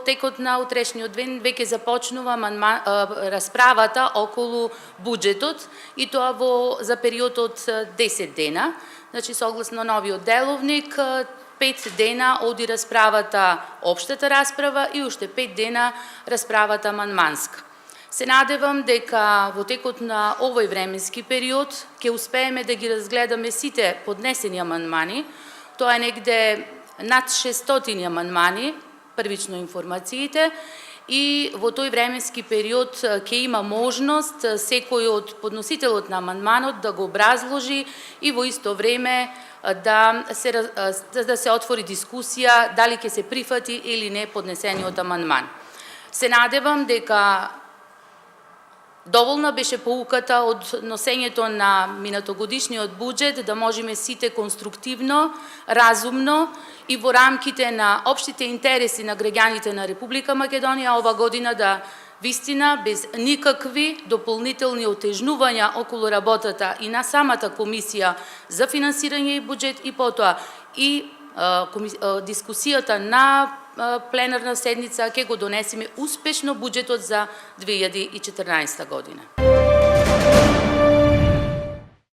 текот на утрешниот ден веќе започнува расправата околу буџетот и тоа за период од 10 дена. Значи, согласно новиот деловник, 5 дена оди расправата, општата расправа и уште 5 дена расправата амандманска. Се надевам дека во текот на овој временски период ќе успееме да ги разгледаме сите поднесени амандмани. Тоа е негде над 600 амандмани, првично информациите, и во тој временски период ќе има можност секој од подносителот на амандманот да го образложи и во исто време да се отвори дискусија дали ќе се прифати или не поднесениот амандман. Се надевам дека доволна беше поуката од носењето на минатогодишниот буџет да можеме сите конструктивно, разумно и во рамките на општите интереси на граѓаните на Република Македонија ова година да вистина без никакви дополнителни отежнувања околу работата и на самата комисија за финансирање и буџет и потоа и дискусијата на пленарна седница ќе го донесеме успешно буџетот за 2014 година.